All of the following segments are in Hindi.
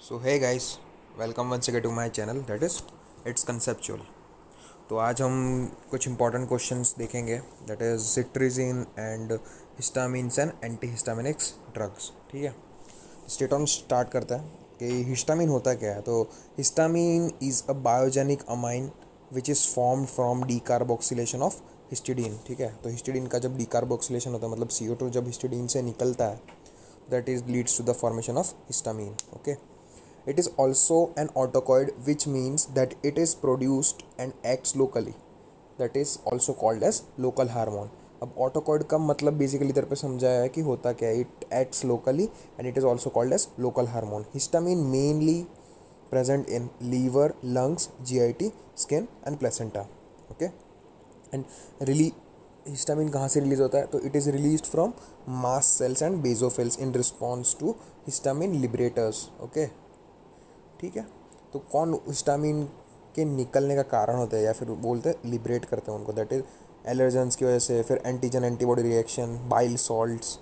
So hey guys, welcome once again to my channel that is it's conceptual. तो आज हम कुछ इंपॉर्टेंट क्वेश्चंस देखेंगे that is cetirizine and histamines and anti histaminics drugs. ठीक है, स्टेट ऑन स्टार्ट करता है कि हिस्टामिन होता क्या है। तो histamine is a biogenic amine which is formed from decarboxylation of histidine. ठीक है, तो हिस्टिडीन का जब डीकार्बोक्सिलेशन होता है मतलब CO2 जब हिस्टिडीन से निकलता है, that is leads to the formation of histamine. Okay, it is also an autocoid, which means that it is produced and acts locally. That is also called as local hormone. अब ऑटोकॉइड का मतलब बेसिकली इधर पे समझाया है कि होता क्या है। It acts locally and it is also called as local hormone. Histamine mainly present in liver, lungs, GIT, skin and placenta. Okay, and really histamine कहाँ से रिलीज होता है? तो it is release from mast cells and basophils in response to histamine liberators. Okay, ठीक है। तो कौन हिस्टामिन के निकलने का कारण होता है या फिर बोलते हैं लिबरेट करते हैं उनको? दैट इज एलर्जेंस की वजह से, फिर antigen antibody reaction, bile salts,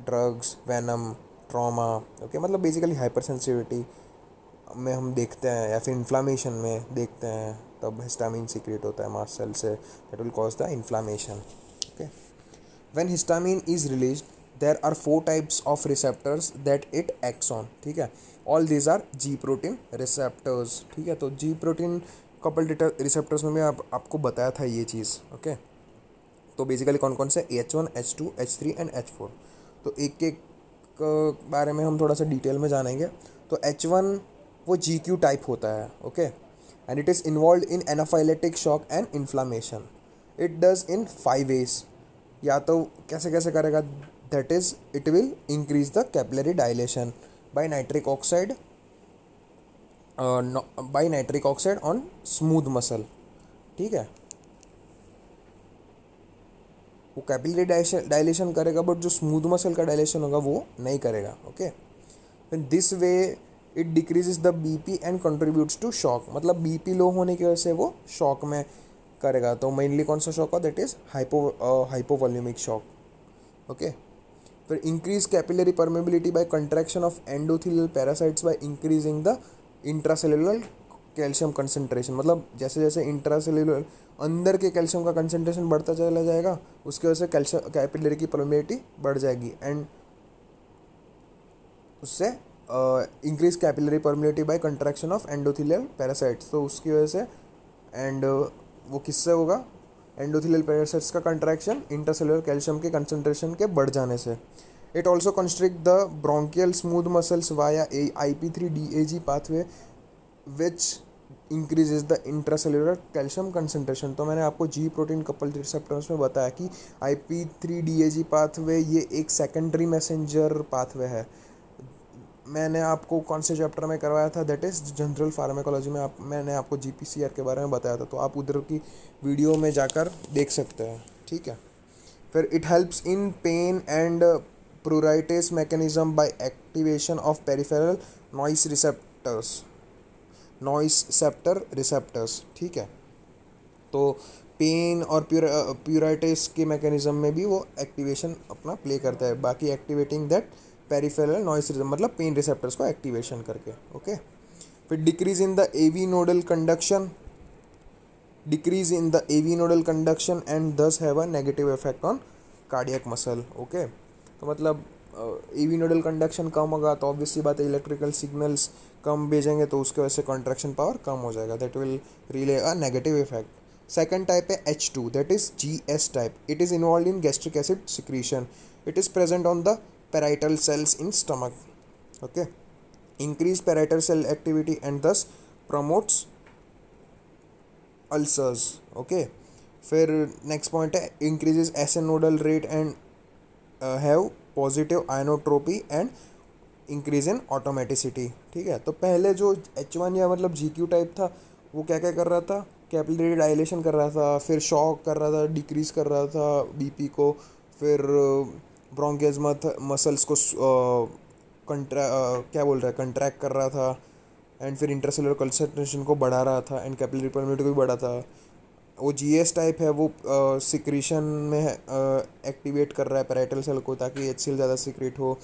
drugs, venom, trauma. Okay, मतलब बेसिकली हाइपर सेंसिटिविटी में हम देखते हैं या फिर इन्फ्लामेशन में देखते हैं, तब हिस्टामिन सीक्रेट होता है मास्ट सेल से, that will cause the inflammation. Okay, when histamine is released there are four types of receptors that it acts on। ठीक है, all these are G protein receptors। ठीक है, तो G protein coupled receptors में मैं आपको बताया था ये चीज़। ओके, तो बेसिकली कौन कौन से? H1, H2, H3 and H4। तो एक एक बारे में हम थोड़ा सा डिटेल में जानेंगे। तो H1 वो GQ टाइप होता है। Okay, and it is involve in anaphylactic shock and inflammation. It does in 5 ways। या तो कैसे कैसे करेगा? That is it will increase the capillary dilation by nitric oxide, by nitric oxide on smooth muscle. ठीक है, वो कैपिलरी डायलेशन करेगा बट जो स्मूथ मसल का डायलेशन होगा वो नहीं करेगा। Okay, this way it decreases the BP and contributes to shock. मतलब BP लो होने की वजह से वो शॉक में करेगा। तो मेनली कौन सा शॉक है? That is hypovolemic shock. Okay, फिर increase capillary permeability by contraction of endothelial parasites by increasing the intracellular calcium concentration. मतलब जैसे जैसे इंट्रासेलुलर अंदर के कैल्शियम का कंसंट्रेशन बढ़ता चला जाएगा, उसकी वजह से कैल्शियम कैपिलरी की परमेबिलिटी बढ़ जाएगी एंड उससे increase capillary permeability by contraction of endothelial parasites. तो उसकी वजह से एंड वो किससे होगा? एंडोथेलियल पैरासाइट्स का कंट्रैक्शन इंटरसेलुलर कैल्शियम के कंसंट्रेशन के बढ़ जाने से। It also constrict the bronchial smooth muscles via IP3DAG pathway which increases the intracellular calcium concentration. तो मैंने आपको G प्रोटीन कपल रिसेप्टर्स में बताया कि IP3DAG पाथवे ये एक सेकेंडरी मैसेंजर पाथवे है। मैंने आपको कौन से चैप्टर में करवाया था? दैट इज़ जनरल फार्माकोलॉजी में। मैंने आपको GPCR के बारे में बताया था, तो आप उधर की वीडियो में जाकर देख सकते हैं। ठीक है, फिर it helps in pen and pruritus mechanism bye activation of peripheral noise receptors, receptors. ठीक है, तो पेन और प्यूराइटिस के मैकेनिज्म में भी वो एक्टिवेशन अपना प्ले करता है। बाकी एक्टिवेटिंग दैट पेरिफेरल नॉइस मतलब पेन रिसेप्टर्स को एक्टिवेशन करके। ओके, फिर decrease in the AV nodal conduction, and thus have a negative effect on cardiac muscle. Okay, तो मतलब AV नोडल कंडक्शन कम होगा तो ऑब्वियसली बात है इलेक्ट्रिकल सिग्नल्स कम भेजेंगे, तो उसके वजह से कॉन्ट्रैक्शन पावर कम हो जाएगा। That will relay a negative effect. Second type है H2, that is GS type. It is involve in gastric acid secretion. It is present on the parietal cells in stomach। okay, increase parietal cell activity and thus promotes ulcers। okay, फिर नेक्स्ट पॉइंट है increases SN nodal rate and have positive ionotropy and increase in automaticity। ठीक है, तो पहले जो H1 या मतलब GQ टाइप था वो क्या क्या कर रहा था? कैपिलरी डायलेशन कर रहा था, फिर शॉक कर रहा था, डिक्रीज कर रहा था BP को, फिर ब्रोंकियस मसल्स को क्या बोल रहा है, कंट्रैक्ट कर रहा था, एंड फिर इंटरसेलुलर कंसंट्रेशन को बढ़ा रहा था एंड कैपिलरी परमेबिलिटी को भी बढ़ा था। वो जीएस टाइप है, वो सिक्रीशन में एक्टिवेट कर रहा है पैराइटल सेल को ताकि एचसीएल ज़्यादा सिक्रेट हो।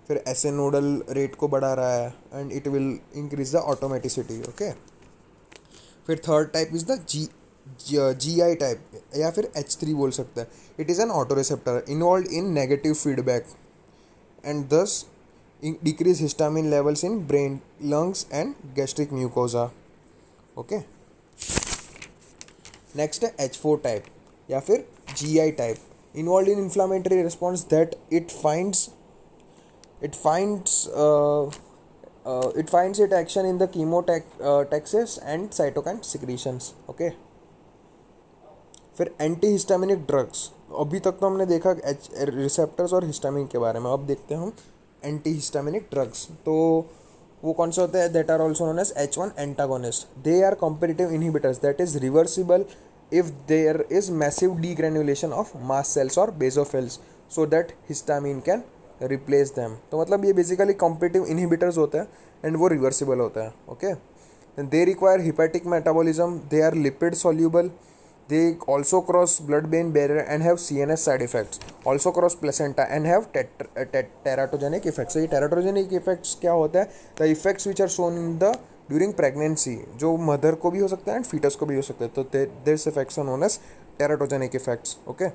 फिर एसए नोडल रेट को बढ़ा रहा है and it will increase the automaticity. Okay, फिर third type is the G I type या फिर H3 बोल सकता है। It is an auto receptor involved in negative feedback and thus decrease histamine levels in brain, lungs and gastric mucosa. Okay, next है H4 टाइप या फिर GI type involved in inflammatory response that it finds it action in the chemotaxis and cytokine secretions. Okay, फिर एंटी हिस्टामिनिक ड्रग्स। अभी तक तो हमने देखा रिसेप्टर्स और हिस्टामिन के बारे में, अब देखते हैं हम एंटी हिस्टामिनिक ड्रग्स। तो वो कौन से होते हैं? That are also known as H1 antagonist. They are competitive inhibitors that is reversible if there is massive degranulation of mast cells or basophils so that histamine can replace them। तो मतलब ये बेसिकली कॉम्पिटिटिव इनहिबिटर्स होते हैं एंड वो रिवर्सिबल होता है। Okay, they require hepatic metabolism, they are lipid soluble, they also cross blood brain barrier and have CNS side effects, also cross placenta and have teratogenic effects। So ये teratogenic effects क्या होता है? The effects which are shown in the during pregnancy, जो मदर को भी हो सकता है एंड फीटस को भी हो सकता है। तो this effects are known as teratogenic effects। Okay,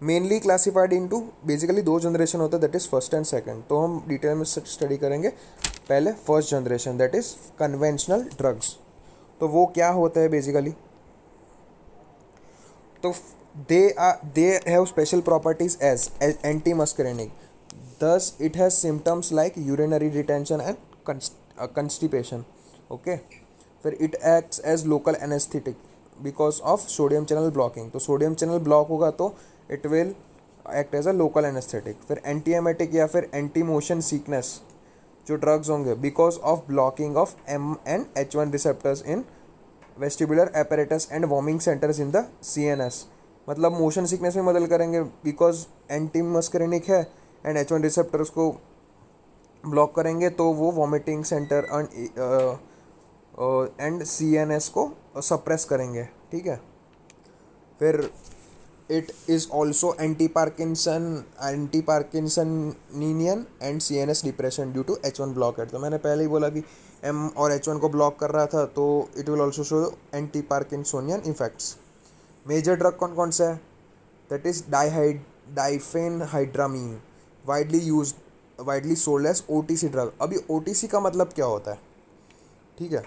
mainly classified into basically दो जनरेशन होता है, that is first and second. तो हम डिटेल में स्टडी करेंगे पहले first generation, that is conventional drugs. तो वो क्या होता है बेसिकली? तो they have special properties as anti-muscarinic, thus it has symptoms like urinary retention and constipation। okay, फिर it acts as local anesthetic because of sodium channel blocking। तो sodium channel block होगा तो it will act as a local anesthetic। फिर anti-emetic या फिर anti-motion sickness जो ड्रग्स होंगे because of blocking of M and H1 receptors in vestibular apparatus and vomiting centers in the CNS। मतलब मोशन सिकनेस में मदद करेंगे बिकॉज एंटी मस्करिनिक है एंड H1 रिसेप्टर्स को ब्लॉक करेंगे तो वो वॉमिटिंग सेंटर एंड CNS को सप्रेस करेंगे। ठीक है, फिर it is also anti parkinsonian and CNS depression due to H1 blockade. तो मैंने पहले ही बोला कि M और H1 को ब्लॉक कर रहा था, तो it will also show anti parkinsonian effects. Major drug कौन कौन सा है? That is diphenhydramine, widely sold as OTC drug. अभी OTC का मतलब क्या होता है? ठीक है,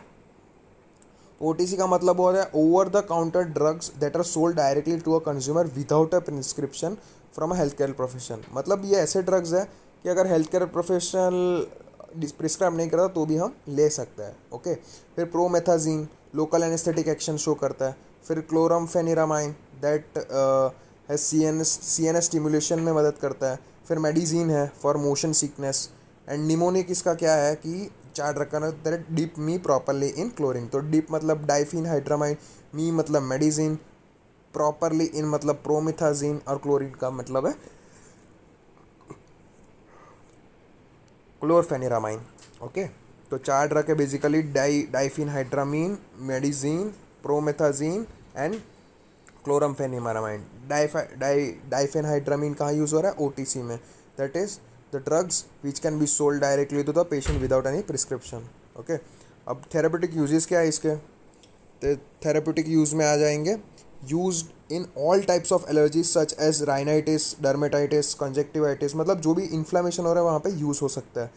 OTC का मतलब होता है over the counter drugs that are sold directly to a consumer without a prescription from a health care professional. मतलब ये ऐसे ड्रग्स है कि अगर हेल्थ केयर प्रोफेशनल प्रिस्क्राइब नहीं करता तो भी हम ले सकते हैं। ओके, फिर promethazine local anaesthetic action show करता है। फिर क्लोरमफेनिरामाइन दैट है CNS स्टिमुलेशन में मदद करता है। फिर मेडिजीन है for motion sickness and mnemonic. इसका क्या है कि चार्ट रखना that dip me properly in chlorine. तो डिप मतलब डाइफिन हाइड्रामाइन, मी मतलब मेडिजिन, प्रॉपरली इन मतलब प्रोमेथाजीन और क्लोरीन का मतलब है क्लोरफेनिरामाइन। ओके, तो चार ड्रग है basically diphenhydramine, meclizine, promethazine and chlorpheniramine. Diphenhydramine कहाँ यूज़ हो रहा है? OTC में। That is the drugs which can be sold directly to the patient without any prescription. Okay, अब थेरेपेटिक यूजेस क्या है इसके? तो थेरेपेटिक यूज़ में आ जाएंगे used in all types of allergies such as rhinitis, dermatitis, conjunctivitis. मतलब जो भी इन्फ्लामेशन हो रहा है वहाँ पे यूज़ हो सकता है।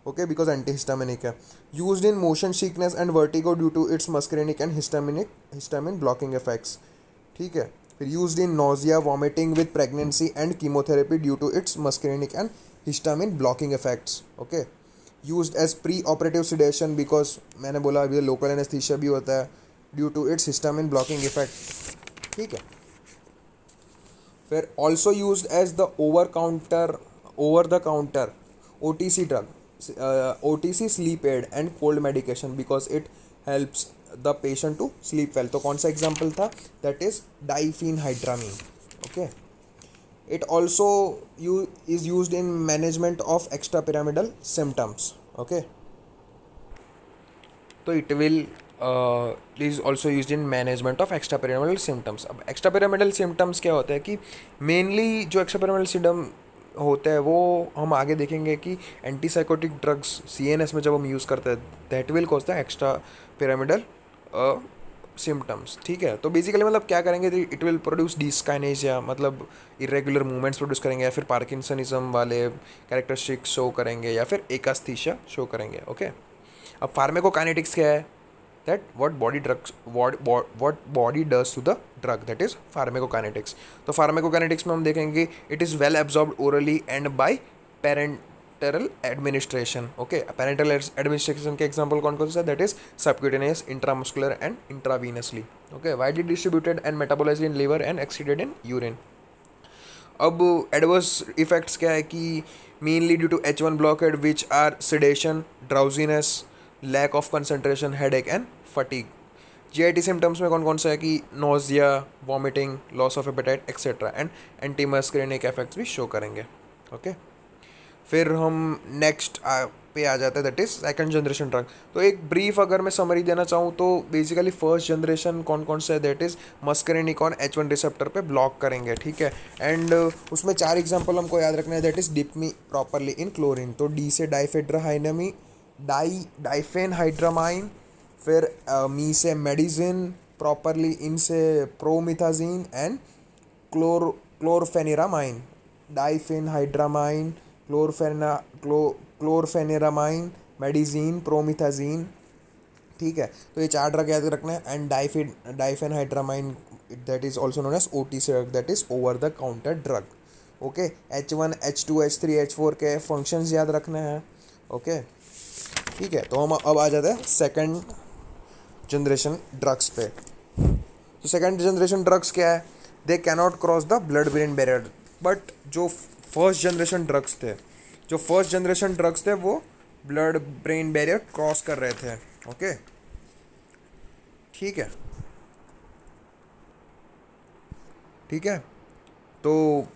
ओके, बिकॉज एंटीहिस्टामिनिक है। Used in motion sickness and vertigo due to its muscarinic and histamine blocking effects. ठीक है, फिर used in nausea, vomiting with pregnancy and chemotherapy due to its muscarinic and histamine blocking effects. Okay, used as pre operative sedation because मैंने बोला अभी लोकल एनेस्थीसिया भी होता है due to its histamine blocking effect. ठीक है, फिर also used as the over the counter OTC drug, OTC sleep aid and cold medication because it helps the patient to sleep well. तो कौन सा एग्जाम्पल था? That is diphenhydramine. Okay, it also is used in management of extra pyramidal symptoms. Okay, तो it will is also use in management of extra pyramidal symptoms. अब एक्स्ट्रा पिरामिडल सिम्टम्स क्या होता है कि मेनली जो एक्स्ट्रा पिरामिडल सिम्टम होते हैं वो हम आगे देखेंगे कि एंटीसाइकोटिक ड्रग्स CNS में जब हम यूज़ करते हैं that will cause the extra pyramidal symptoms. ठीक है, तो बेसिकली मतलब क्या करेंगे, इट विल प्रोड्यूस डिस्काइनेशिया, मतलब इरेगुलर मूवमेंट्स प्रोड्यूस करेंगे, या फिर पार्किंसनिज्म वाले कैरेक्टरिस्टिक्स शो करेंगे, या फिर एकास्थीसिया शो करेंगे. ओके, अब फार्माकोकाइनेटिक्स क्या है, that what body does to the drug, that is pharmacokinetics. तो pharmacokinetics में हम देखेंगे it is well absorbed orally and by parenteral administration. Okay, parenteral administration के example कौन कौन सा है, that is subcutaneous, intramuscular and intravenously. Okay, widely distributed and metabolized in liver and excreted in urine. अब एडवर्स इफेक्ट्स क्या है कि mainly due to H1 blockade which are sedation, drowsiness, lack of concentration, headache and fatigue. GIT symptoms में कौन कौन सा है कि nausea, vomiting, loss of appetite etcetera, and anti muscarinic effects भी शो करेंगे. ओके, फिर हम नेक्स्ट पे आ जाते हैं, that is second generation drug. तो एक ब्रीफ अगर मैं समरी देना चाहूँ तो बेसिकली फर्स्ट जनरेशन कौन कौन सा है, दैट इज मस्करेनिक और H1 रिसेप्टर पे ब्लॉक करेंगे. ठीक है, एंड उसमें 4 एग्जाम्पल हमको याद रखना है, दैट इज डिपमी प्रॉपरली इन क्लोरीन, तो डी से डाइफेड्राहाइनमी, डाइफेनहाइड्रामाइन, फिर मी से मेडिजिन प्रॉपरली, इन से promethazine and chlorpheniramine, diphenhydramine, chlorpheniramine, meclizine, promethazine. ठीक है, तो ये 4 ड्रग याद रखना है. And diphenhydramine that is also known as OTC drug, that is over the counter drug. Okay, H1, H2, H3, H4 के फंक्शंस याद रखने हैं. ओके, ठीक है, तो हम अब आ जाते हैं सेकंड जनरेशन ड्रग्स पे. तो सेकंड जनरेशन ड्रग्स क्या है, they cannot cross the blood brain barrier. But जो फर्स्ट जनरेशन ड्रग्स थे वो ब्लड ब्रेन बैरियर क्रॉस कर रहे थे. ओके, ठीक है, तो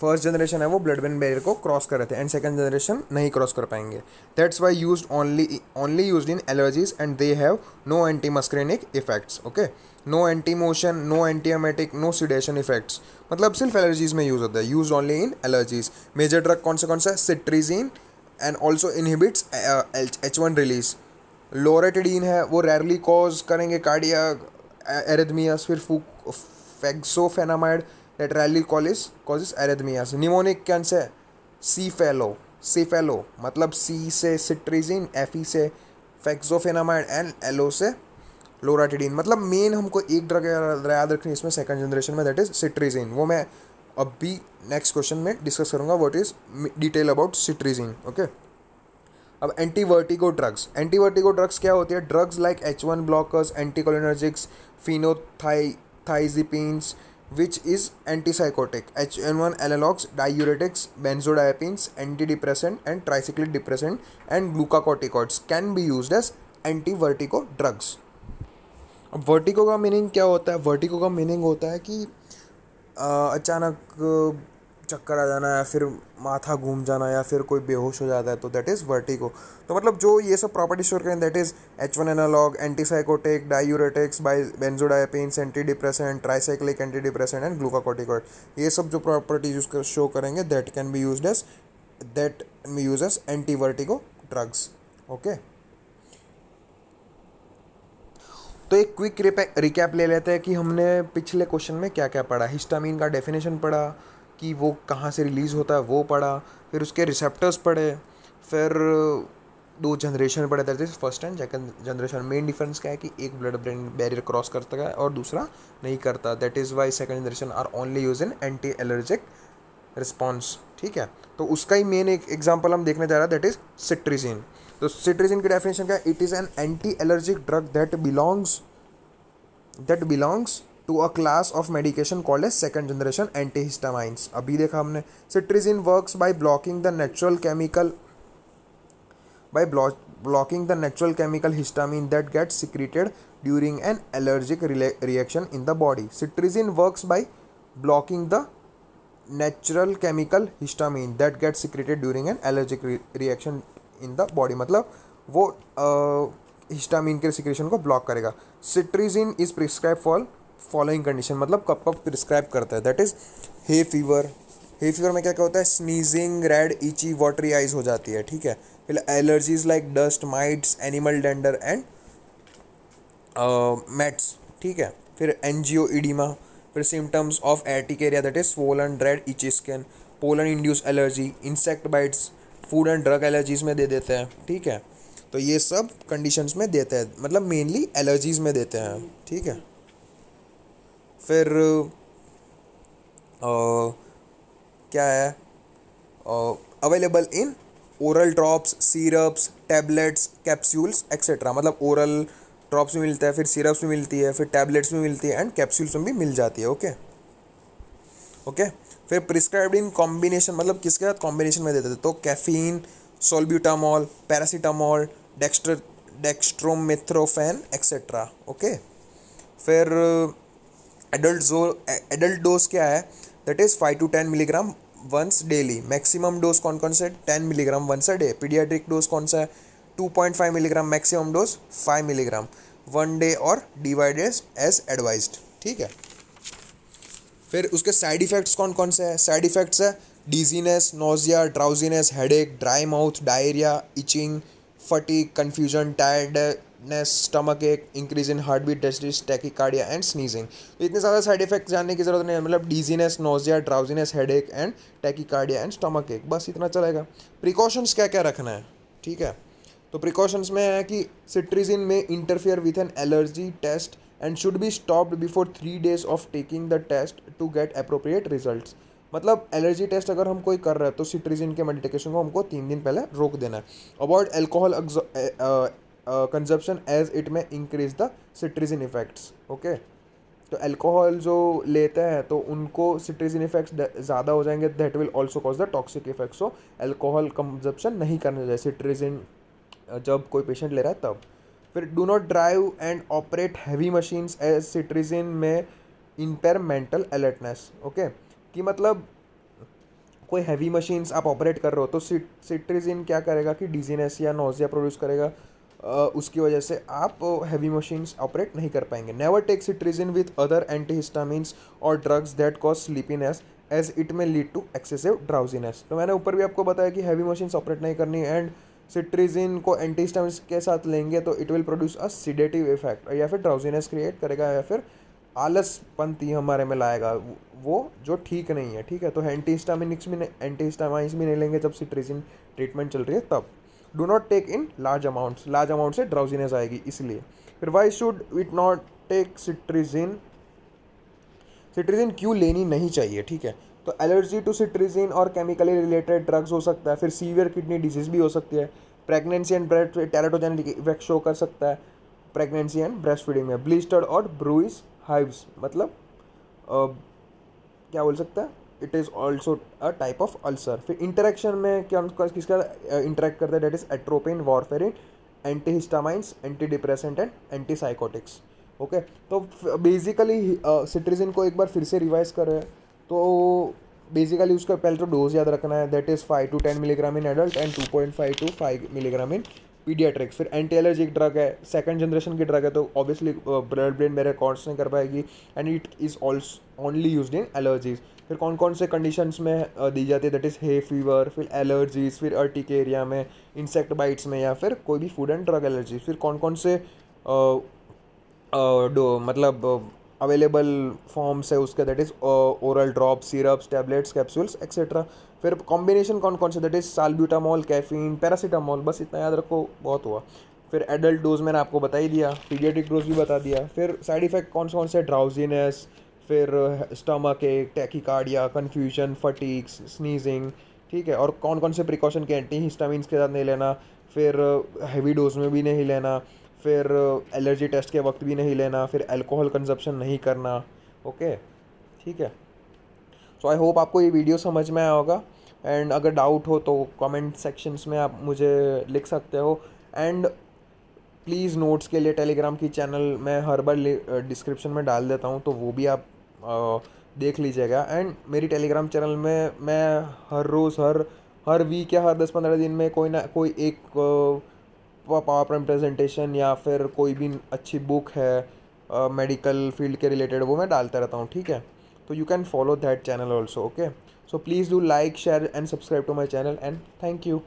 फर्स्ट जनरेशन है वो ब्लड ब्रेन बैरियर को क्रॉस कर रहे थे, एंड सेकंड जनरेशन नहीं क्रॉस कर पाएंगे. That's why used only used in allergies and they have no anti muscarinic effects. Okay, no anti motion, no anti emetic, no sedation effects, मतलब सिर्फ एलर्जीज में यूज होता है, use only in allergies. Major drug कौन सा है, cetirizine, and also inhibits H1 release. Loratadine है, वो रेयरली कॉज करेंगे कार्डियक एरिथमियास. फिर fexofenadine that rarely causes arrhythmias. Mnemonic cancer cephalo, मतलब C से सिट्रीजिन, Fe से फेक्सोफेनामाइड एंड LO से लोराटिडीन. मतलब मेन हमको एक ड्रग याद रखनी है इसमें सेकंड जनरेशन में, दैट इज सिट्रीजिन. वो मैं अभी नेक्स्ट क्वेश्चन में डिस्कस करूंगा what is detail about cetirizine. Okay, अब एंटीवर्टिगो ड्रग्स क्या होती है, drugs like H1 blockers, anticholinergics, phenothiazines which is antipsychotic, H1 analogs, diuretics, benzodiazepines, antidepressant and tricyclic depressant and glucocorticoids can be used as anti-vertigo drugs. अब वर्टिगो का मीनिंग क्या होता है, वर्टिगो का मीनिंग होता है कि अचानक चक्कर आ जाना, या फिर माथा घूम जाना, या फिर कोई बेहोश हो जाता है, तो दैट इज़ वर्टिगो. तो मतलब जो ये सब प्रॉपर्टी शो करें, that is H1 analog, antipsychotic, diuretics, benzodiazepines, anti depressant, tricyclic anti depressant and glucocorticoid, ये सब जो प्रॉपर्टी शो करेंगे that can be use as anti vertigo drugs. Okay, तो एक क्विक रिकैप ले लेते हैं कि हमने पिछले क्वेश्चन में क्या क्या पढ़ा. हिस्टामिन का डेफिनेशन पढ़ा कि वो कहाँ से रिलीज़ होता है वो पढ़ा, फिर उसके रिसेप्टर्स पढ़े, फिर 2 जनरेशन पढ़े, that is first and second generation. Main difference क्या है कि एक ब्लड ब्रेन बैरियर क्रॉस करता है और दूसरा नहीं करता, that is why second generation are only use in anti allergic response. ठीक है, तो उसका ही मेन एक एग्जाम्पल हम देखने जा रहे हैं, दैट इज सिट्रीजिन. तो सिट्रीजिन की डेफिनेशन क्या है, it is an anti allergic drug that belongs to a class of medication called as second generation antihistamines. अभी देखा हमने. Cetirizine works by blocking the natural chemical histamine that gets secreted during an allergic reaction in the body. Cetirizine works by blocking the natural chemical histamine that gets secreted during an allergic reaction in the body. मतलब वो हिस्टामिन के सिक्रेशन को ब्लॉक करेगा। Cetirizine is prescribe for following condition, मतलब कब कब प्रिस्क्राइब करता है, that is hay fever. Hay fever में क्या क्या होता है, sneezing, red itchy watery eyes हो जाती है, ठीक है। फिर allergies like dust mites animal dander and mats, ठीक है। फिर एंजियो इडीमा, फिर symptoms of urticaria that is swollen red itchy skin, pollen induce allergy, insect bites, food and drug allergies में दे देते हैं, ठीक है। तो ये सब कंडीशंस में देते हैं, मतलब मेनली एलर्जीज में देते हैं, ठीक है। फिर क्या है, available in oral drops, syrups, tablets, capsules etcetera, मतलब ओरल ड्रॉप्स में मिलता है, फिर सिरप्स में मिलती है, फिर टैबलेट्स में मिलती है एंड कैप्सूल्स में भी मिल जाती है, ओके ओके। फिर प्रिस्क्राइब्ड इन कॉम्बिनेशन, मतलब किसके साथ कॉम्बिनेशन में देते थे, तो caffeine, salbutamol, paracetamol, dextromethorphan etcetera, okay. फिर एडल्ट डोज क्या है, that is 5 to 10 milligram once daily. Maximum dose कौन कौन से, 10 milligram once a day. Paediatric dose कौन सा है, 2.5 milligram. Maximum dose 5 milligram one day और डिवाइडेड एज एडवाइज्ड, ठीक है। फिर उसके साइड इफ़ेक्ट्स कौन कौन से हैं, साइड इफ़ेक्ट्स है dizziness, nausea, drowsiness, headache, dry mouth, diarrhoea, itching, fatigue, confusion, tiredness, stomach ache, increase in heart beat, डेस्टिस, टैकीकार्डिया एंड स्नीजिंग। तो इतने सारे साइड इफेक्ट्स जानने की जरूरत नहीं है, मतलब dizziness, nausea, drowsiness, headache and tachycardia and stomach एक, बस इतना चलेगा। प्रिकॉशंस क्या क्या रखना है, ठीक है। तो प्रिकॉशंस में है कि सिट्रीजिन में interfere with an allergy test and should be stopped before 3 days of taking the test to get appropriate results. मतलब एलर्जी टेस्ट अगर हम कोई कर रहे हैं तो सिट्रीजिन के मेडिकेशन को हमको 3 दिन पहले रोक देना है। Avoid alcohol consumption as it may increase the cetirizine effects, okay. तो अल्कोहल जो लेते हैं तो उनको सिट्रीजिन इफेक्ट्स ज़्यादा हो जाएंगे, that will also cause the toxic effect. So alcohol consumption नहीं करना चाहिए सिट्रीजिन जब कोई पेशेंट ले रहा है तब। फिर do not drive and operate heavy machines as cetirizine में इम्पेयर मेंटल अलर्टनेस, ओके। कि मतलब कोई हैवी मशीन्स आप ऑपरेट कर रहे हो तो सिट्रीजिन क्या करेगा कि डिजीनेस या नोजिया प्रोड्यूस करेगा, उसकी वजह से आप हैवी मशीन्स ऑपरेट नहीं कर पाएंगे। Never take cetirizine with other antihistamines और drugs that cause sleepiness as it may lead to excessive drowsiness. तो मैंने ऊपर भी आपको बताया कि हैवी मशीन्स ऑपरेट नहीं करनी एंड सिट्रीजिन को एंटीहिस्टामिन्स के साथ लेंगे तो it will produce a sedative effect, या फिर ड्राउजीनेस क्रिएट करेगा, या फिर आलसपंती हमारे में लाएगा, वो जो ठीक नहीं है, ठीक है। तो एंटीहिस्टामिन्स भी नहीं लेंगे जब सिट्रीजिन ट्रीटमेंट चल रही है तब। Do not take in large amount से ड्राउजीनेस आएगी इसलिए। फिर why should it not take cetirizine, cetirizine क्यों लेनी नहीं चाहिए, ठीक है। तो एलर्जी टू सिट्रीजिन और केमिकली रिलेटेड ड्रग्स हो सकता है, फिर सीवियर किडनी डिजीज भी हो सकती है, pregnancy and breast teratogenic effect show कर सकता है प्रेगनेंसी एंड ब्रेस्ट फीडिंग में। ब्लिस्टर्ड और ब्रूइज हाइव्स, मतलब क्या बोल सकता है, it is also a type of ulcer. फिर इंटरेक्शन में क्या किसका इंटरेक्ट करता है, that is atropine, warfarin, antihistamines, anti depressant and antipsychotics, okay. तो बेसिकली सिट्रीजिन को एक बार फिर से रिवाइज करें तो बेसिकली उसका पहले तो डोज याद रखना है, that is 5 to 10 milligram in adult and 2.5 to 5 milligram in paediatrics. फिर एंटी एलर्जिक ड्रग है, सेकंड जनरेशन की ड्रग है, तो ऑब्वियसली ब्लड ब्रेन मेरे कॉर्ड्स नहीं कर पाएगी and it is also only used in allergies. फिर कौन कौन से कंडीशंस में दी जाती है, दैट इज़ हे फीवर, फिर एलर्जीज, फिर अर्टिकेरिया में, इंसेक्ट बाइट्स में, या फिर कोई भी फूड एंड ड्रग एलर्जी। फिर कौन कौन से मतलब अवेलेबल फॉर्म्स है उसके, that is oral drop, syrups, tablets, capsules etcetera. फिर कॉम्बिनेशन कौन कौन से, दैट इज़ साल्ब्यूटामॉल, कैफीन, पैरासीटामॉल, बस इतना याद रखो बहुत हुआ। फिर एडल्ट डोज मैंने आपको बता ही दिया, पीडियाट्रिक डोज भी बता दिया। फिर साइड इफेक्ट कौन कौन से, ड्राउजीनेस, फिर स्टमक एक, टैकीकार्डिया, कन्फ्यूजन, फटीग, स्नीजिंग, ठीक है। और कौन कौन से प्रिकॉशन के एंटी हिस्टामिन्स के साथ नहीं लेना, फिर हैवी डोज में भी नहीं लेना, फिर एलर्जी टेस्ट के वक्त भी नहीं लेना, फिर अल्कोहल कंजप्शन नहीं करना, ओके, ठीक है। सो आई होप आपको ये वीडियो समझ में आया होगा एंड अगर डाउट हो तो कमेंट सेक्शंस में आप मुझे लिख सकते हो एंड प्लीज़ नोट्स के लिए टेलीग्राम की चैनल मैं हर बार डिस्क्रिप्शन में डाल देता हूँ, तो वो भी आप देख लीजिएगा। एंड मेरी टेलीग्राम चैनल में मैं हर रोज़ हर वीक या हर 10-15 दिन में कोई ना कोई एक पावर पॉइंट प्रेजेंटेशन या फिर कोई भी अच्छी बुक है मेडिकल फील्ड के रिलेटेड, वो मैं डालता रहता हूँ, ठीक है। तो you can follow that channel also, okay. So please do like share and subscribe to my channel and thank you.